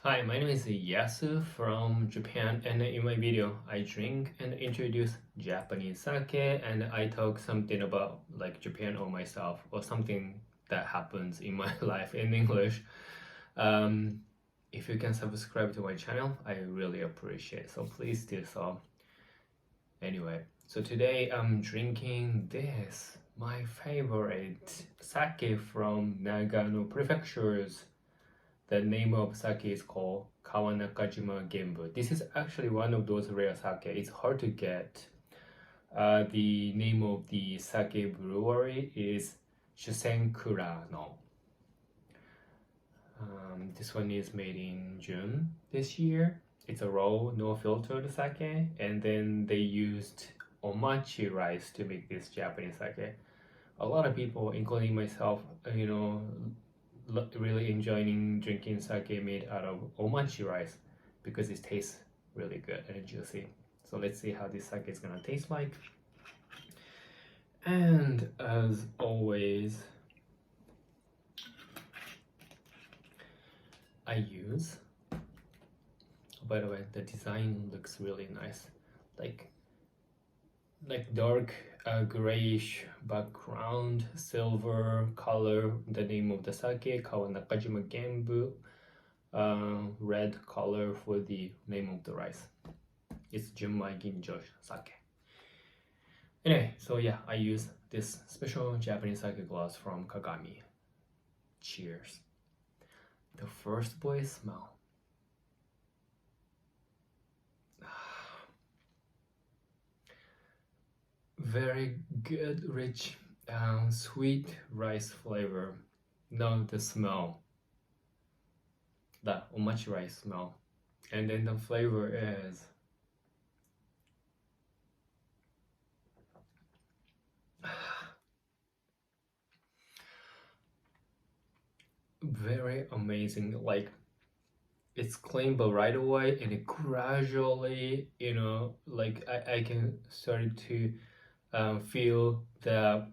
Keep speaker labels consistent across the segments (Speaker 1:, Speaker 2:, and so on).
Speaker 1: Hi, my name is Yasu from Japan, and in my video I drink and introduce Japanese sake, and I talk something about like Japan or myself or something that happens in my life in English. If you can subscribe to my channel, I really appreciate, so please do so. Anyway, so today I'm drinking this, my favorite sake from Nagano prefectures. The name of sake is called kawanakajimagenbu. This is actually one of those rare sake. It's hard to get. The name of the sake brewery is shuzenkurano. This one is made in June this year. It's a raw, no filtered sake, and then they used omachi rice to make this Japanese sake. A lot of people, including myself, really enjoying drinking sake made out of omachi rice because it tastes really good and juicy. So let's see how this sake is gonna taste like. And as always, I use, by the way, the design looks really nice, like dark grayish background, silver color, the name of the sake, kawanakajimagenbu, red color for the name of the rice. It's junmaiginjo sake. Anyway, so yeah, I use this special Japanese sake glass from Kagami. Cheers. The first voice smell. Very good, rich, sweet rice flavor. Now the smell, the omachi rice smell, and then the flavor is very amazing. Like, it's clean, but right away, and it gradually, like I can start to feel the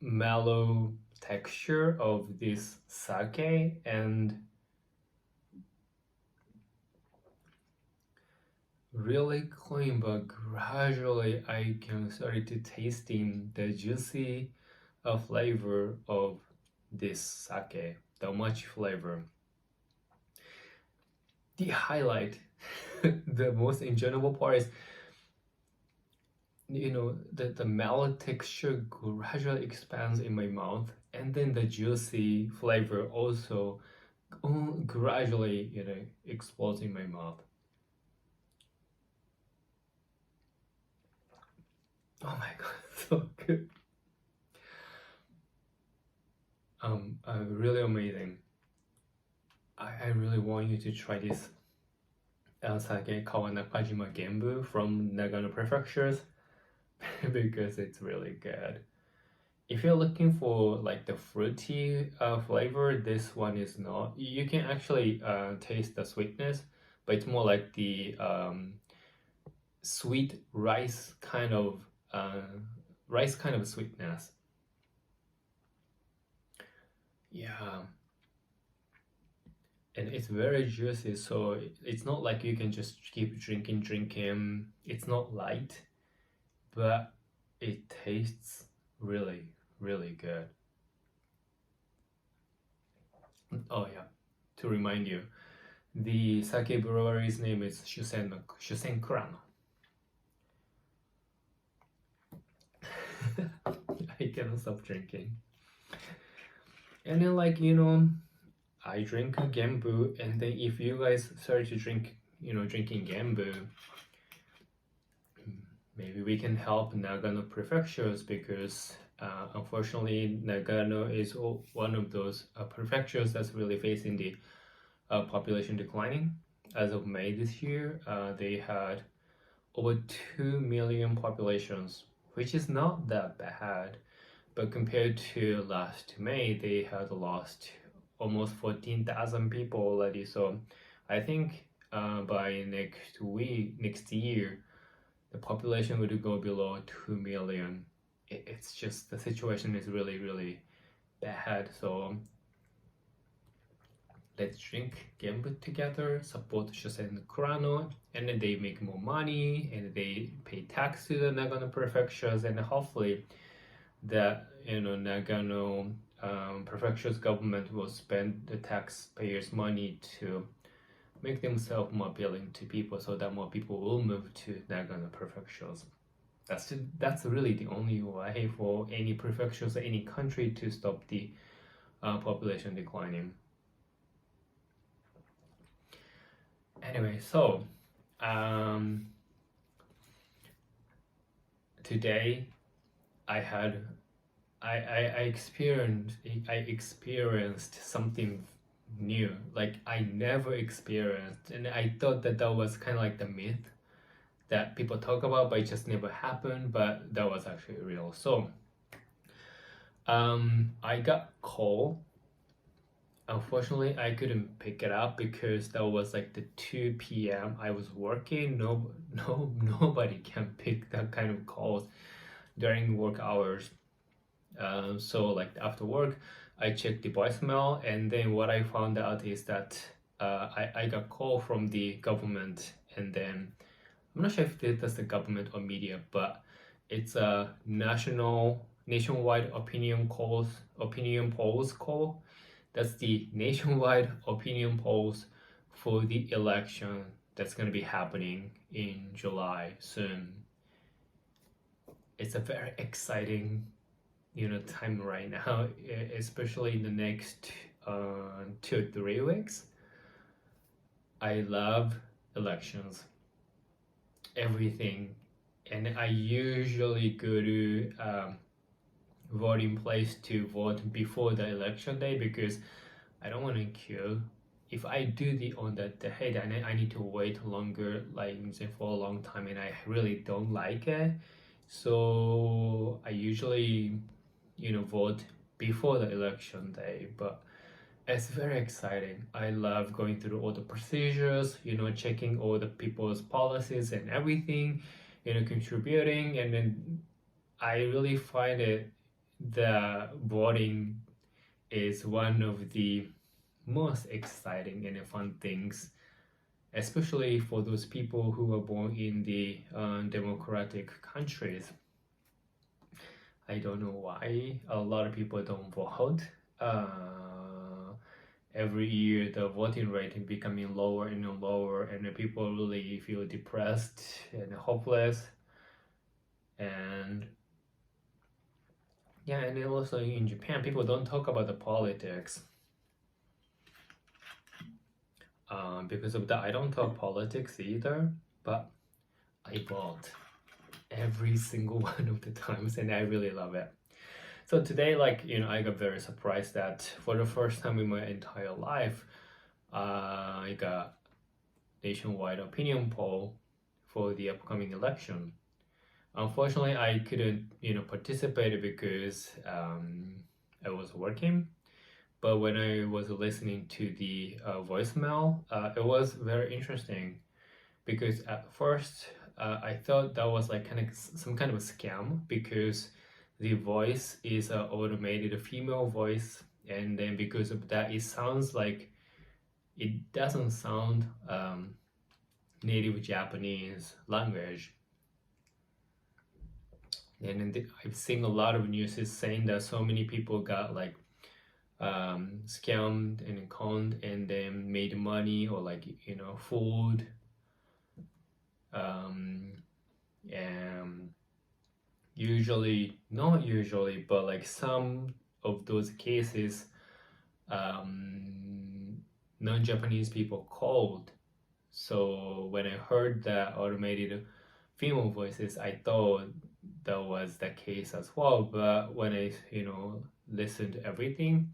Speaker 1: mellow texture of this sake, and really clean, but gradually I can start to tasting the juicy flavor of this sake, the omachi flavor. The highlight, the most enjoyable part is, the mellow texture gradually expands in my mouth, and then the juicy flavor also gradually, explodes in my mouth. Oh my god, so good. Really amazing. I really want you to try this sake kawanakajimagenbu from Nagano prefectures because it's really good. If you're looking for like the fruity flavor, this one is not. You can actually taste the sweetness, but it's more like the sweet rice kind of sweetness. Yeah, and it's very juicy, so it's not like you can just keep drinking. It's not light, but it tastes really, really good. Oh yeah, to remind you, the sake brewery's name is Shuzenkurano. I cannot stop drinking. And then, like, I drink a genbu, and then if you guys start to drink, drinking genbu, maybe we can help Nagano prefectures, because unfortunately Nagano is one of those prefectures that's really facing the population declining. As of May this year, they had over 2 million populations, which is not that bad, but compared to last May, they had lost almost 14,000 people already. So I think by next year, the population would go below 2 million. It's just, the situation is really, really bad. So let's drink genbu together, support shuzenkurano, and then they make more money and they pay tax to the Nagano prefectures, and hopefully that Nagano prefecture's government will spend the taxpayers' money to make themselves more appealing to people, so that more people will move to Nagano prefectures. That's really the only way for any prefectures or any country to stop the population declining. Anyway, so today I experienced something new, like I never experienced, and I thought that was kind of like the myth that people talk about, but it just never happened. But that was actually real. So I got call. Unfortunately, I couldn't pick it up because that was like the 2 p.m. I was working. Nobody can pick that kind of calls during work hours. So like after work, I checked the voicemail, and then what I found out is that I got call from the government, and then I'm not sure if that's the government or media, but it's a nationwide opinion polls call. That's the nationwide opinion polls for the election that's going to be happening in July soon. It's a very exciting time right now, especially in the next 2 or 3 weeks. I love elections, everything, and I usually go to voting place to vote before the election day because I don't want to queue. If I do on that day, then I need to wait longer, like for a long time, and I really don't like it. So I usually vote before the election day. But it's very exciting. I love going through all the procedures, checking all the people's policies and everything, contributing, and then I really find it the voting is one of the most exciting and fun things, especially for those people who are born in the democratic countries. I don't know why a lot of people don't vote. Every year the voting rate is becoming lower and lower, and people really feel depressed and hopeless. And yeah, and then also in Japan, people don't talk about the politics. Because of that, I don't talk politics either, but I vote every single one of the times, and I really love it. So today, I got very surprised that for the first time in my entire life, I got nationwide opinion poll for the upcoming election. Unfortunately, I couldn't, participate because I was working. But when I was listening to the voicemail, it was very interesting because at first I thought that was like some kind of a scam because the voice is an automated female voice, and then because of that, it sounds like it doesn't sound native Japanese language. And I've seen a lot of news saying that so many people got scammed and conned and then made money or food. And not usually, but some of those cases, non-Japanese people called. So when I heard that automated female voices, I thought that was the case as well. But when I, listened to everything,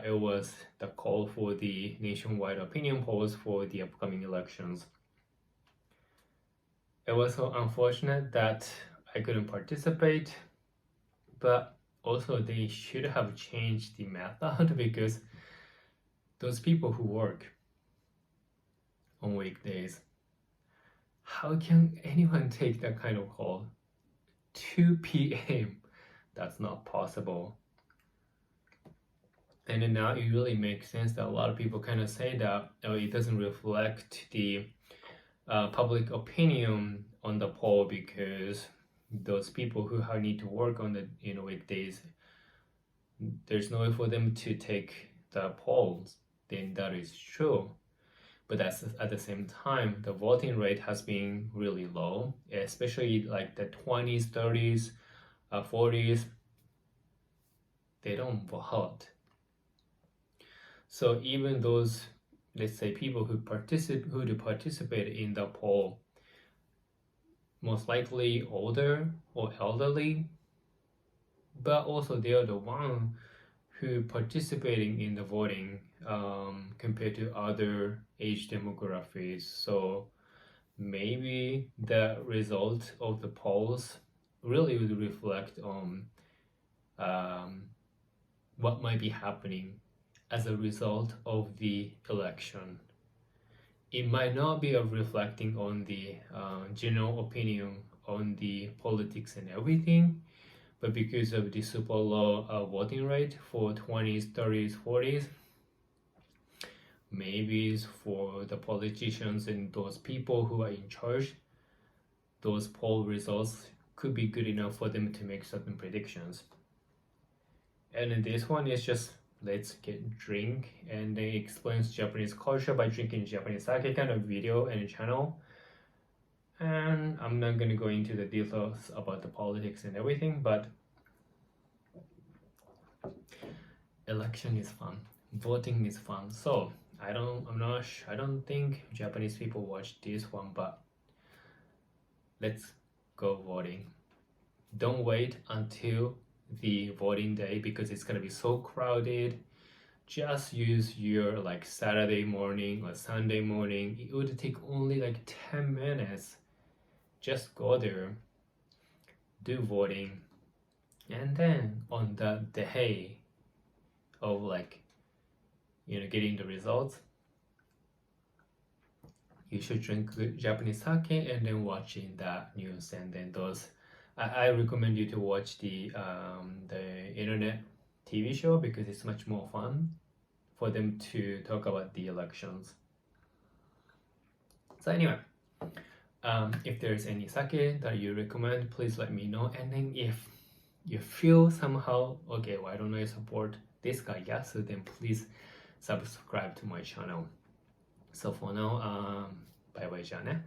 Speaker 1: it was the call for the nationwide opinion polls for the upcoming elections. It was so unfortunate that I couldn't participate, but also they should have changed the method because those people who work on weekdays, how can anyone take that kind of call? 2 p.m. That's not possible. And then now it really makes sense that a lot of people kind of say that it doesn't reflect the public opinion on the poll, because those people who need to work on the weekdays, there's no way for them to take the polls. Then that is true. But that's at the same time, the voting rate has been really low, especially like the 20s, 30s, 40s. They don't vote. So even those, let's say, people who participate in the poll, most likely older or elderly, but also they are the one who participating in the voting compared to other age demographics. So maybe the result of the polls really would reflect on what might be happening as a result of the election. It might not be reflecting on the general opinion on the politics and everything, but because of the super low voting rate for 20s, 30s, 40s, maybe it's for the politicians and those people who are in charge, those poll results could be good enough for them to make certain predictions. And then this one is just let's get drink, and they explains Japanese culture by drinking Japanese sake kind of video and channel. And I'm not gonna go into the details about the politics and everything, but election is fun, voting is fun. So I don't think Japanese people watch this one, but let's go voting. Don't wait until the voting day because it's gonna be so crowded. Just use your like Saturday morning or Sunday morning. It would take only like 10 minutes. Just go there, do voting, and then on the day of like getting the results, you should drink good Japanese sake and then watching that news. And then those I recommend you to watch the internet TV show because it's much more fun for them to talk about the elections. So anyway, if there's any sake that you recommend, please let me know. And then if you feel somehow, okay, why don't I support this guy Yasu, then please subscribe to my channel. So for now, bye bye, Jane.